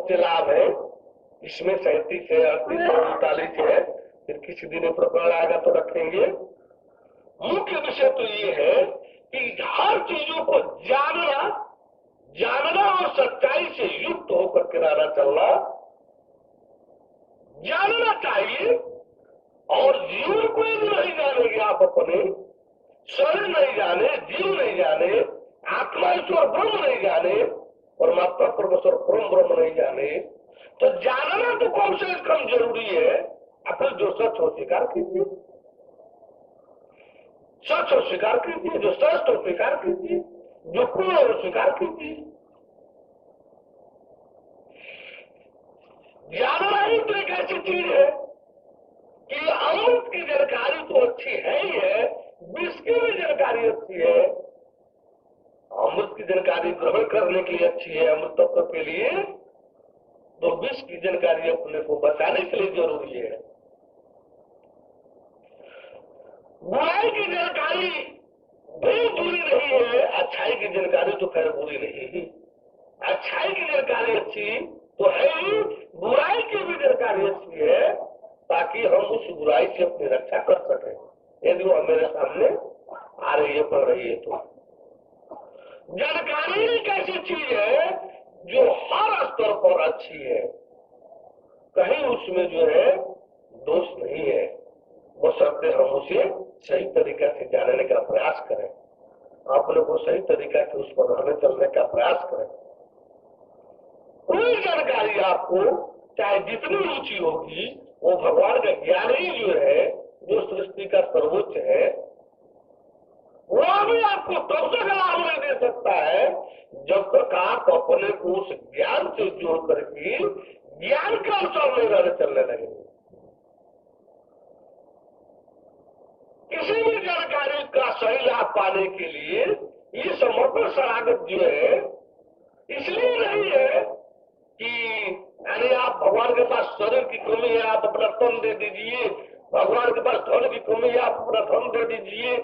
बहुत से लाभ है, इसमें 37 है, 38 है, 39 है, फिर किसी दिन प्रकरण आएगा तो रखेंगे। मुख्य विषय तो ये है कि हर चीजों को जानना और सच्चाई से युक्त होकर के रहना चलना, जानना चाहिए। और जीवन को यदि नहीं जानेंगे आप, अपने शरीर नहीं जाने, जीव नहीं जाने, आत्मा ईश्वर ब्रह्म नहीं जाने, परमात्मा परमेश्वर परम ब्रह्म नहीं जाने, तो जानना तो कम से कम जरूरी है। अपने जो सच हो स्वीकार कीजिए, सच हो स्वीकार कीजिए, जो श्रेष्ठ हो स्वीकार कीजिए, जो पूर्ण हो स्वीकार कीजिए। जानना ही तो एक ऐसी चीज है कि अमृत की जानकारी तो अच्छी है ही है, विष की भी जानकारी अच्छी है। अमृत की जानकारी ग्रहण करने के लिए अच्छी है, अमृत तत्व के लिए, तो विष की जानकारी अपने को बचाने के लिए जरूरी है। बुराई की जानकारी भी बुरी नहीं है, अच्छाई की जानकारी तो खैर बुरी नहीं है। अच्छाई की जानकारी अच्छी तो है ही, बुराई की भी जानकारी अच्छी है, ताकि हम उस बुराई से अपनी रक्षा कर सकें यदि वो मेरे सामने आ रही है, पड़ रही है। तो जानकारी एक ऐसी चीज है जो हर स्तर पर अच्छी है, कहीं उसमें जो है दोष नहीं है, बशर्ते हम उसे सही तरीका से जानने का प्रयास करें, अपने को सही तरीका से उस पर रहने चलने का प्रयास करें। कोई जानकारी आपको चाहे जितनी रुचि होगी, वो भगवान का ज्ञान ही जो है, जो सृष्टि का सर्वोच्च है, वो भी आपको तब तक लाभ नहीं दे सकता है जब तक आप अपने को उस ज्ञान से जोड़ करके ज्ञान के अनुसार नहीं रहने चलने लगेंगे। किसी भी जानकारी का सही लाभ पाने के लिए ये समर्पण शरणागत जो है, इसलिए नहीं है कि यानी आप भगवान के पास शरीर की कमी है, आप अपना तन दे दीजिए, भगवान के पास धन की कमी है, आप अपना धन दे दीजिए,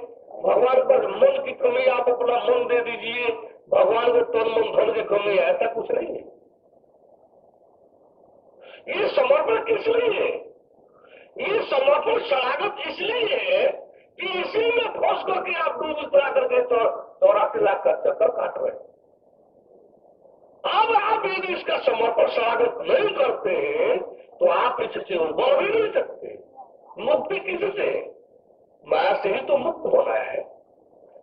भगवान के पास मन की कमी है, आप अपना मन दे दीजिए, भगवान के तन मन धन की कमी है, ऐसा कुछ नहीं है। ये समर्पण किस लिए है? ये समर्पण शरणागत इसलिए है कि इसी में फंस करके आप डूब उतरा करके 84 लाख का चक्कर काट रहे हैं। अब आप यदि इसका समर्पण शरणागत नहीं करते हैं तो आप इससे उबर भी नहीं सकते। मुक्ति किससे? माया से ही तो मुक्त होना है।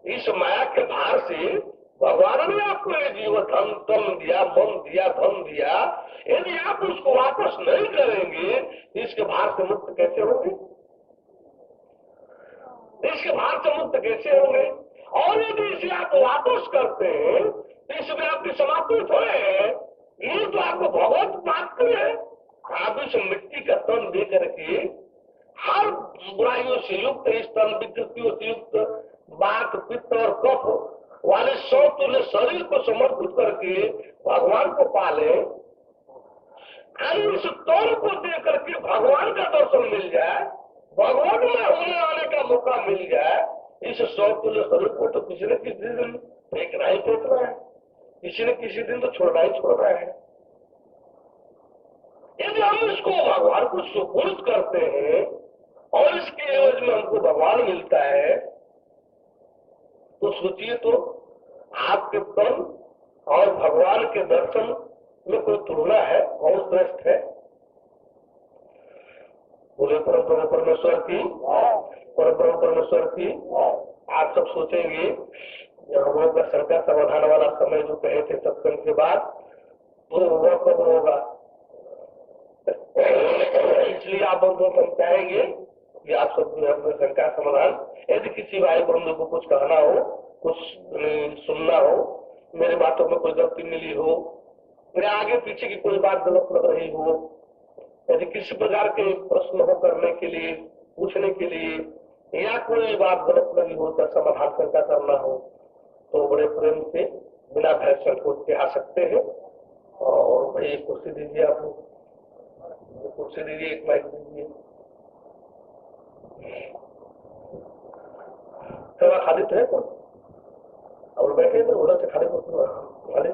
इस माया के भार से भगवान ने आपको ये जीवन धन तन दिया, मन दिया, धन दिया, यदि आप उसको वापस नहीं करेंगे तो इसके भार से मुक्त कैसे होंगे? इसके भार से मुक्त कैसे होंगे? और यदि इसे आप वापस करते हैं तो इसमें आपकी समाप्ति थोड़े है, ये तो आपको भगवत प्राप्त है। आप इस मिट्टी का तन दे करके हर बुराइयों से युक्त, इस तन विकृतियों से युक्त, बात पित्त और कफ वाले समतुल्य शरीर को समर्पित करके भगवान को पाले, इस तन को दे करके भगवान का दर्शन मिल जाए, भगवान में होने वाले का मौका मिल जाए। इस समतुल्य शरीर को तो किसी न किसी दिन फेंकना ही फेंकना है, किसी न किसी दिन तो छोड़ना ही छोड़ना है। यदि हम इसको भगवान को सुपुर्द करते हैं और इसके एवज में हमको भगवान मिलता है, तो सोचिए तो आपके तन और भगवान के दर्शन में कोई तुलना है? बहुत श्रेष्ठ है। बोले परम परमेश्वर की, परम परमेश्वर की। आप सब सोचेंगे हम लोग का शंका समाधान वाला समय जो कहे थे सत्संग के बाद, तो वह कब होगा? इसलिए आप बंधुओं को हम चाहेंगे कि आप सब जो है अपने शंका समाधान, यदि किसी भाई बंधु को कुछ कहना हो, कुछ सुनना हो, मेरी बातों में कोई गलती मिली हो, मेरे आगे पीछे की कोई बात गलत लग रही हो, यदि किसी प्रकार के प्रश्न हो करने के लिए, पूछने के लिए, या कोई बात गलत लगी हो तो समाधान शंका करना हो, तो बड़े प्रेम से बिना भय संकोच के आ सकते हैं। और भाई कुर्सी दीजिए, आप लोग कुर्सी दीजिए, एक माइक दीजिए। सेवा खाली तो है कौन? और बैठे थे उधर से खाली खाली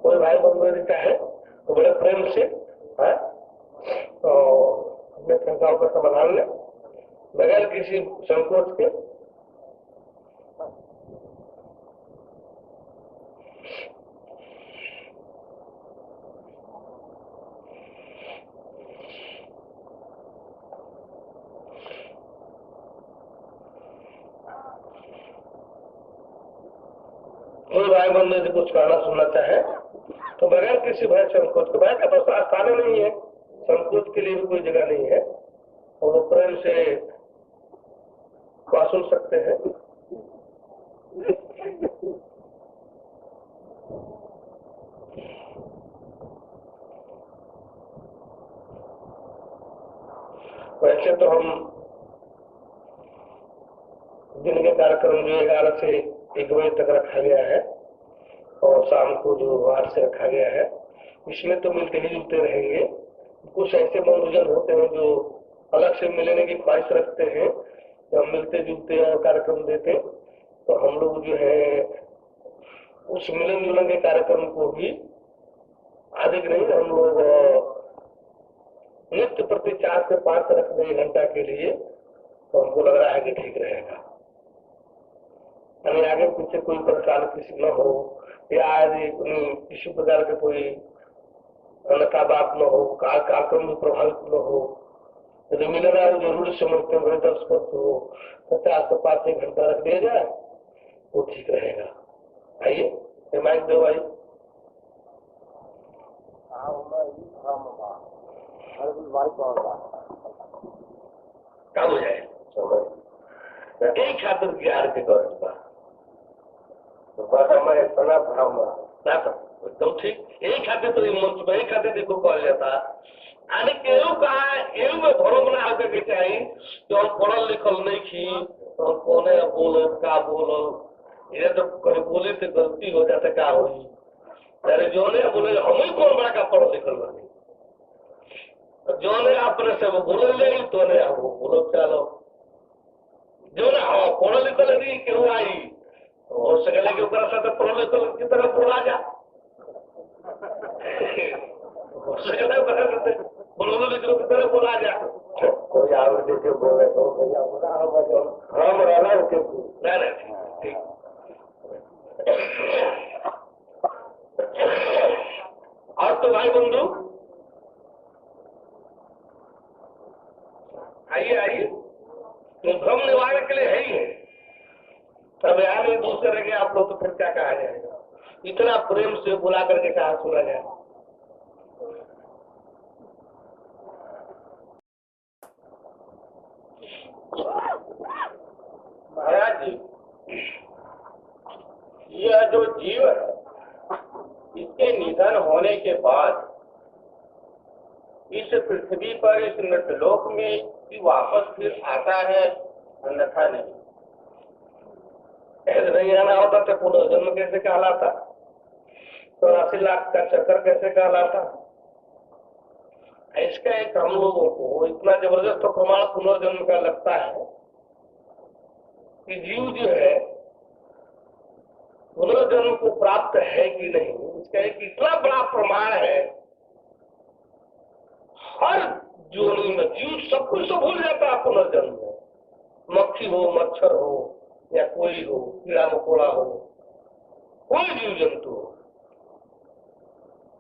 कोई भाई बंधु यदि चाहे तो बड़े प्रेम से है तो अपने शंकाओं का समाधान ले बगैर किसी संकोच के। कोई भाई बंधु यदि कुछ कहना सुनना चाहे तो बगैर किसी भय संकोच के, भय का तो स्थान नहीं है, संकोच के लिए भी कोई जगह नहीं है, और वो प्रेम से बात सुन सकते हैं। वैसे तो हम दिन के कार्यक्रम जो 11 से 1 बजे तक रखा गया है और शाम को जो 8 से रखा गया है, इसमें तो मिलते ही जुलते रहेंगे। कुछ ऐसे बंधुजन होते हैं जो अलग से मिलने की ख्वाहिश रखते हैं, जब मिलते जुलते और कार्यक्रम देते तो हम लोग जो है उस मिलन जुलन के कार्यक्रम को भी अधिक नहीं, हम लोग नित्य प्रति 4 से 5 रख दें 1 घंटा के लिए, तो हमको लग रहा है कि ठीक रहेगा। यानी आगे पीछे कोई परेशानी किसी न हो, या किसी प्रकार के कोई अन्यथा बात न हो, कार्यक्रम भी प्रभावित न हो। यदि मिलना है जरूरी समझते हैं बड़े दर्शक हो तो 4 से 5 1 घंटा रख दिया जाए वो ठीक रहेगा। आइए माइक दो भाई। कब हो जाए एक खातिर ज्ञान के गौरव एकदम ठीक, यही खाते तो मंच में खाते देखो कहा जाता आने केहू कहा एहू में भरो बना होकर के चाहिए जो हम पढ़ल लिखल नहीं खी तो हम कौने बोलो का बोलो, ये तो कहीं बोले तो गलती हो जाता क्या हुई, अरे जो ने बोले हम ही कौन बड़ा का पढ़ल लिखल बनी, जो ने अपने से वो बोले ले तो ने वो बोलो चलो, जो ने हाँ पढ़ल लिखल नहीं केहू आई हो सकले के ऊपर साथ पढ़ल लिखल की तरह बोला जा बोलो लिखो की तरह बोला जा, कोई आवृत्ति के बोले तो हम रहना ठीक। और तो भाई बंधु आइए आइए, तो भ्रम निवारण के लिए है ही है, तब यहाँ नहीं दूसरे रहेंगे आप लोग तो फिर क्या कहा जाएगा, इतना प्रेम से बुला करके कहा सुना जाए। महाराज जी, यह जो जीव है इसके निधन होने के बाद इस पृथ्वी पर इस नृत्यलोक में वापस फिर आता है, अन्यथा नहीं। ऐसे नहीं आना होता तो पुनर्जन्म कैसे कहलाता, 84 लाख का चक्कर कैसे कहलाता। इसका एक हम लोगों को इतना जबरदस्त प्रमाण पुनर्जन्म का लगता है कि जीव जो है पुनर्जन्म को प्राप्त है कि नहीं, इसका एक इतना बड़ा प्रमाण है। हर जोनी में जीव सब कुछ तो भूल जाता है पुनर्जन्म में, मक्खी हो मच्छर हो या कोई हो, कीड़ा मकोड़ा हो, कोई जीव जंतु हो,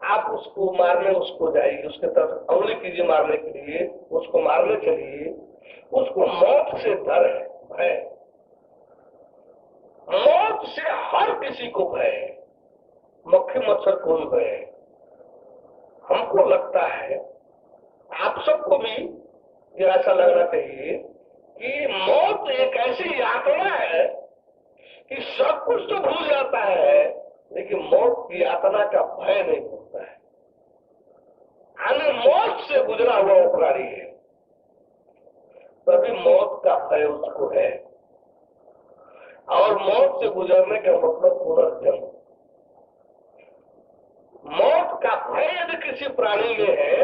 आप उसको मारने उसको जाइए, उसके तरफ अमले कीजिए मारने के लिए, उसको मारने चलिए, उसको मौत से डर है, मौत से हर किसी को भय है, मक्खी मच्छर को भी भय है। हमको लगता है आप सबको भी ये ऐसा लगना चाहिए कि मौत एक ऐसी यातना है कि सब कुछ तो भूल जाता है लेकिन मौत की यातना का भय नहीं होता है। हमें मौत से गुजरा हुआ अपराधी है, तभी मौत का भय उसको है, और मौत से गुजरने का मतलब पुनर्जन्म। मौत का भय यदि किसी प्राणी में है,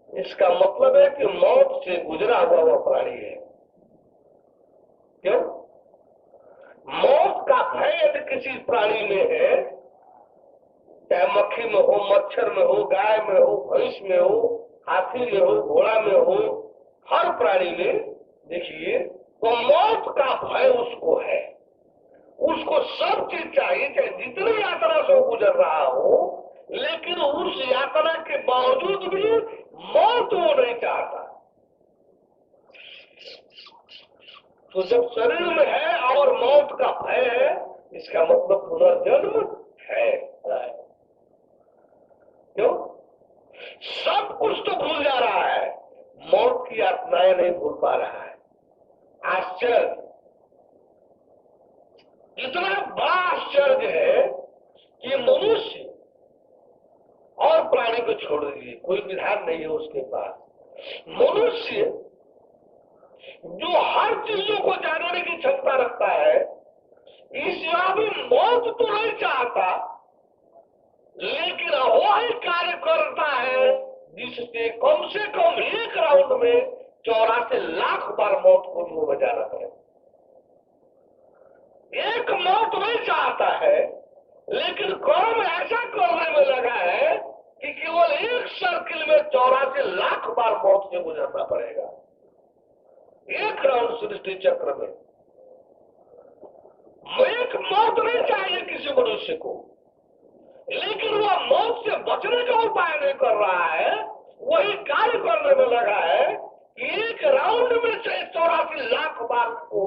इसका मतलब है कि मौत से गुजरा हुआ वह प्राणी है। क्यों? मौत का भय यदि किसी प्राणी में है, चाहे में हो, मच्छर में हो, गाय में हो, भैंस में हो, हाथी में हो, घोड़ा में हो, हर प्राणी में देखिए तो मौत का भय उसको है। उसको सब चीज चाहिए, चाहे जितनी यात्रा से वो गुजर रहा हो, लेकिन उस यात्रा के बावजूद भी मौत वो नहीं चाहता। तो जब शरीर में है और मौत का भय है, इसका मतलब पुनर्जन्म है। क्यों? सब कुछ तो भूल जा रहा है, मौत की यातनाएं नहीं भूल पा रहा है। आश्चर्य, इतना बड़ा आश्चर्य है कि मनुष्य और प्राणी को छोड़ दीजिए, कोई विधान नहीं है उसके पास। मनुष्य जो हर चीजों को जानने की क्षमता रखता है, ईश्वर भी मौत तो नहीं चाहता, लेकिन वो ही कार्य करता है जिससे कम से कम एक राउंड में 84 लाख बार मौत को मुंह बजाना पड़े। एक मौत नहीं चाहता है, लेकिन कर्म ऐसा करने में लगा है कि केवल एक सर्किल में 84 लाख बार मौत से गुजरना पड़ेगा, एक राउंड सृष्टि चक्र में। एक मौत नहीं चाहिए किसी मनुष्य को, लेकिन वह मौत से बचने का उपाय नहीं कर रहा है, वही कार्य करने में लगा है कि एक राउंड में 84 लाख बार को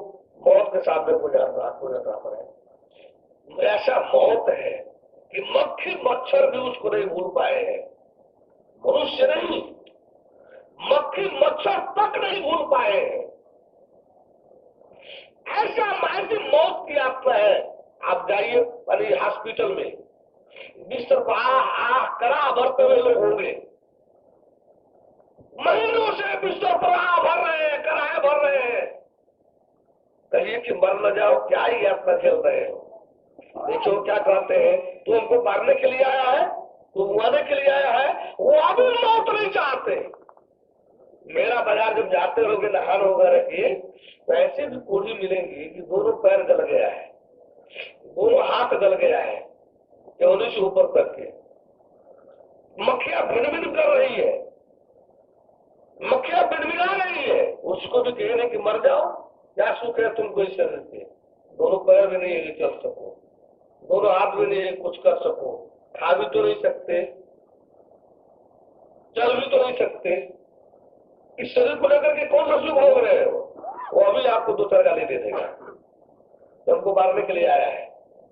मौत के सामने गुजरना पड़े। ऐसा मौत है कि मक्खी मच्छर भी उसको नहीं भूल पाए हैं। मनुष्य नहीं, मक्खी मच्छर तक नहीं भूल पाए हैं। ऐसा ऐसी मौत की यात्रा है। आप जाइए हॉस्पिटल में, बिस्तर पर आह करा भरते हुए लोग होंगे, महीनों से बिस्तर पर आह भर रहे हैं, कराए भर रहे हैं। कहिए कि मर न जाओ, क्या ही यात्रा चल रहे हैं। देखो क्या कहते हैं, तू हमको मारने के लिए आया है, तू मुआने के लिए आया है। वो अभी मौत नहीं चाहते। मेरा बाजार जब जाते रहोगे नहान वगैरह के, तो ऐसे भी कोढ़ी मिलेंगी कि दोनों पैर गल गया है, दोनों हाथ गल गया है, उन्हीं से ऊपर करके मक्खियां भिन-भिन कर रही है, मक्खियां भिन-भिना रही है। उसको भी कह रहे कि मर जाओ, क्या सुख है तुमको इस शरीर से। दोनों पैर भी नहीं है कि चल सको, दोनों हाथ भी नहीं है कुछ कर सको, खा भी तो नहीं सकते, चल भी तो नहीं सकते। इस शरीर को लेकर के कौन सा सुख भोग रहे हो? वो अभी आपको दो चार गाली दे देगा। हमको मारने के लिए आया है,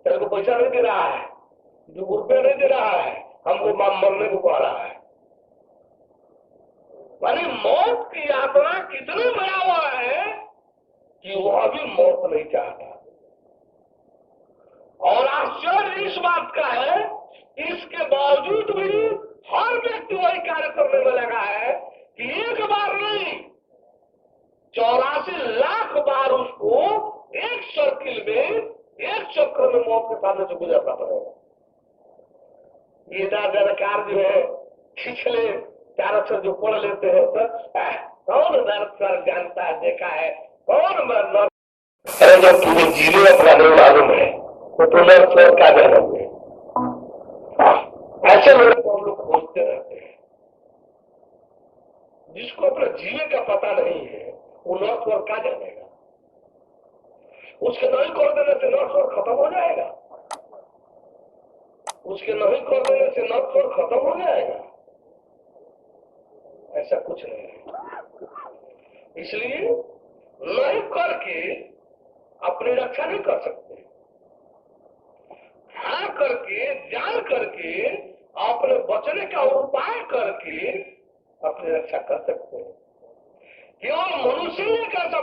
तेरे को पैसा नहीं दे रहा है, जो रुपये नहीं दे रहा है, हमको मरने को कह रहा है। मानी मौत की यात्रा कितनी भयावह है कि वह भी मौत नहीं चाहता। और आश्चर्य इस बात का है, इसके बावजूद भी हर व्यक्ति वही कार्य करने में लगा है कि एक बार नहीं 84 लाख बार उसको एक सर्किल में, एक चक्र में मौत के सामने से गुजरना पड़ेगा। ये जानकार जो है छिछले चार अक्षर जो पढ़ लेते हैं, तो कौन नर्क जानता है, देखा है कौन नर्क। जब तुम्हें जीने अपना नहीं मालूम है तो तुम नर्क क्या जानोगे? ऐसे लोगों को हम लोग खोजते रहते हैं। जिसको अपने जीने का पता नहीं है वो नर्क क्या जानेगा? उसके नहीं कर देने से नर्क खत्म हो जाएगा, उसके नहीं कर देने से नर्क खत्म हो जाएगा। ऐसा कुछ नहीं है। इसलिए नहीं करके अपनी रक्षा नहीं कर सकते, हाँ करके जान करके अपने बचने का उपाय करके अपनी रक्षा कर सकते हैं। केवल मनुष्य एक ऐसा